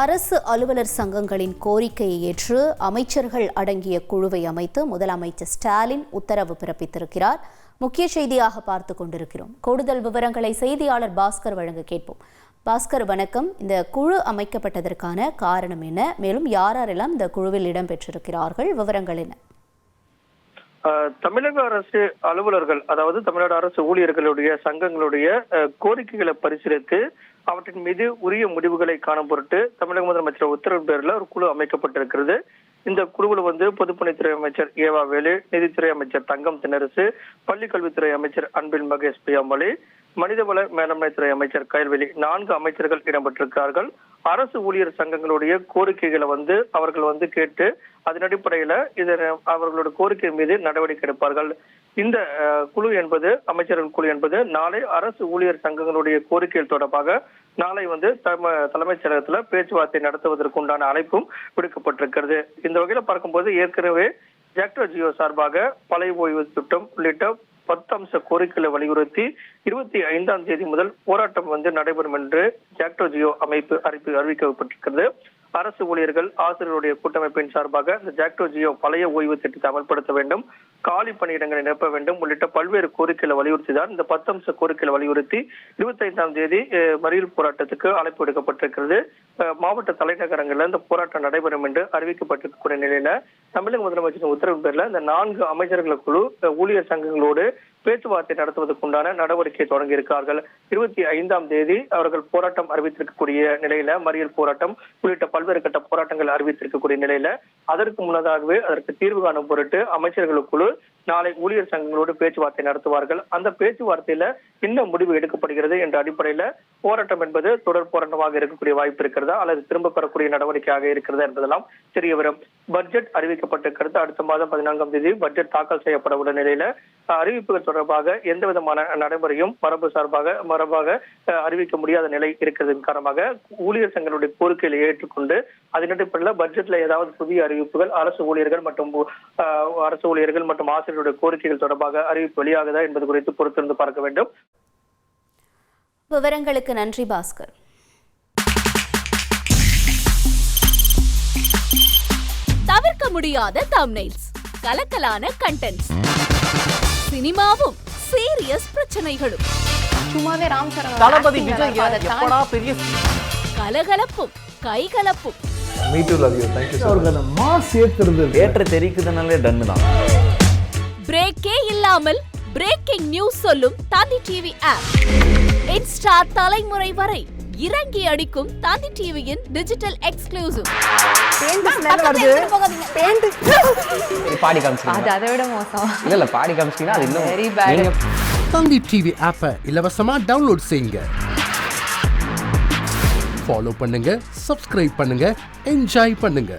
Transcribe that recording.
அரசு அலுவலர் சங்கங்களின் கோரிக்கையை ஏற்று அமைச்சர்கள் அடங்கிய குழுவை அமைத்து முதலமைச்சர் ஸ்டாலின் உத்தரவு பிறப்பித்திருக்கிறார். முக்கிய செய்தியாக பார்த்து கொண்டிருக்கிறோம். கூடுதல் விவரங்களை செய்தியாளர் பாஸ்கர் வழங்க கேட்போம். பாஸ்கர், வணக்கம். இந்த குழு அமைக்கப்பட்டதற்கான காரணம் என்ன? மேலும் யாரெல்லாம் இந்த குழுவில் இடம்பெற்றிருக்கிறார்கள்? விவரங்கள் என்ன? தமிழக அரசு அலுவலர்கள், அதாவது தமிழ்நாடு அரசு ஊழியர்களுடைய சங்கங்களுடைய கோரிக்கைகளை பரிசீலித்து அவற்றின் மீது உரிய முடிவுகளை காணும் பொருட்டு தமிழக முதலமைச்சர் உத்தரவு பேரில் ஒரு குழு அமைக்கப்பட்டிருக்கிறது. இந்த குழுவில் பொதுப்பணித்துறை அமைச்சர் ஏவா வேலு, நிதித்துறை அமைச்சர் தங்கம் தென்னரசு, பள்ளிக்கல்வித்துறை அமைச்சர் அன்பில் மகேஷ் பியாமொழி, மனிதவள மேலாண்மைத்துறை அமைச்சர் கயல்வெளி 4 அமைச்சர்கள் இடம்பெற்றிருக்கிறார்கள். அரசு ஊழியர் சங்கங்களுடைய கோரிக்கைகளை அவர்கள் கேட்டு அதன் அடிப்படையில அவர்களோட கோரிக்கை மீது நடவடிக்கை எடுப்பார்கள். இந்த குழு என்பது, அமைச்சர்கள் குழு என்பது, நாளை அரசு ஊழியர் சங்கங்களுடைய கோரிக்கைகள் தொடர்பாக நாளை தலைமைச் செயலகத்துல பேச்சுவார்த்தை நடத்துவதற்கு உண்டான அழைப்பும் விடுக்கப்பட்டிருக்கிறது. இந்த வகையில பார்க்கும்போது ஏற்கனவே ஜாக்டோ ஜியோ சார்பாக பழைய ஓய்வு திட்டம் உள்ளிட்ட 10 அம்ச கோரிக்கைகளை வலியுறுத்தி 25ஆம் தேதி முதல் போராட்டம் நடைபெறும் என்று ஜாக்டோ ஜியோ அமைப்பு அறிவிக்கப்பட்டிருக்கிறது. அரசு ஊழியர்கள் ஆசிரியர்களுடைய கூட்டமைப்பின் சார்பாக இந்த ஜாக்டோ ஜியோ பழைய ஓய்வு திட்டத்தை அமல்படுத்த வேண்டும், காலி பணியிடங்களை நிரப்ப வேண்டும் உள்ளிட்ட பல்வேறு கோரிக்கைகளை வலியுறுத்தி தான் இந்த 10 அம்ச கோரிக்கைகளை வலியுறுத்தி 25ஆம் தேதி மறியல் போராட்டத்துக்கு அழைப்பு விடுக்கப்பட்டிருக்கிறது. மாவட்ட தலைநகரங்களில் இந்த போராட்டம் நடைபெறும் என்று அறிவிக்கப்பட்டிருக்கக்கூடிய நிலையில தமிழக முதலமைச்சரின் உத்தரவு பேர்ல இந்த 4 அமைச்சர்கள் குழு ஊழியர் சங்கங்களோடு பேச்சுவார்த்தை நடத்துவதற்குண்டான நடவடிக்கை தொடங்கி இருக்கிறார்கள். 25ஆம் தேதி அவர்கள் போராட்டம் அறிவித்திருக்கக்கூடிய நிலையில, மறியல் போராட்டம் உள்ளிட்ட பல்வேறு கட்ட போராட்டங்கள் அறிவித்திருக்கக்கூடிய நிலையில அதற்கு முன்னதாகவே அதற்கு தீர்வு காணும் பொருட்டு அமைச்சர்கள் குழு நாளை ஊழியர் சங்கங்களோடு பேச்சுவார்த்தை நடத்துவார்கள். அந்த பேச்சுவார்த்தையில என்ன முடிவு எடுக்கப்படுகிறது என்ற அடிப்படையில போராட்டம் என்பது தொடர் போராட்டமாக இருக்கக்கூடிய வாய்ப்பு இருக்கிறதா அல்லது திரும்ப பெறக்கூடிய நடவடிக்கையாக இருக்கிறதா என்பதெல்லாம் தெரிய வரும். பட்ஜெட் அறிவிக்கப்பட்டிருக்கிறது. அடுத்த மாதம் 14ஆம் தேதி பட்ஜெட் தாக்கல் செய்யப்பட உள்ள நிலையில அறிவிப்புகள் தொடர்பாக எந்த விதமான நடைமுறையும் மரபாக அறிவிக்க முடியாத நிலை இருக்கிறதன் காரணமாக ஊழியர் சங்கங்களுடைய கோரிக்கைகளை ஏற்றுக்கொண்டு அதன் அடிப்படையில் பட்ஜெட்ல ஏதாவது புதிய அறிவிப்புகள் அரசு ஊழியர்கள் மற்றும் ஆசிரியர்களுடைய கோரிக்கைகள் தொடர்பாக அறிவிப்பு வெளியாகுதா என்பது குறித்து பொறுத்திருந்து பார்க்க வேண்டும். விவரங்களுக்கு நன்றி பாஸ்கர். தவிர்க்க முடியாத தம்ப்நெயில்ஸ், கலக்கலான கண்டென்ட்ஸ், சினிமாவும் சீரியஸ் பிரச்சனைகளும், சும்மாவே ராம் சரண் தளபதி விஜய் எப்படா பெரிய கலகலப்பும் கைகலப்பும். Me too love you, thank you அவர்களை மாஸ் ஏத்துறது ஏற்ற தெரிக்குதுனாலே டன் தான். பிரேக்கே இல்லாமல் பிரேக்கிங் நியூஸ் சொல்லும் தந்தி டிவி ஆப். இன்ஸ்டா தலைமுறை வரை இறங்கி அடிக்கும் தந்தி டிவியின் டிஜிட்டல் எக்ஸ்க்ளூசிவ். பாடி காமிச்சீங்க, அது அதை விட மோசம். இல்ல பாடி காமிச்சீங்கன்னா அது இன்னும் வெரி பேட். தந்தி டிவி ஆப்பை இலவசமா டவுன்லோட் செய்யுங்க. ஃபாலோ பண்ணுங்க, சப்ஸ்கிரைப் பண்ணுங்க, என்ஜாய் பண்ணுங்க.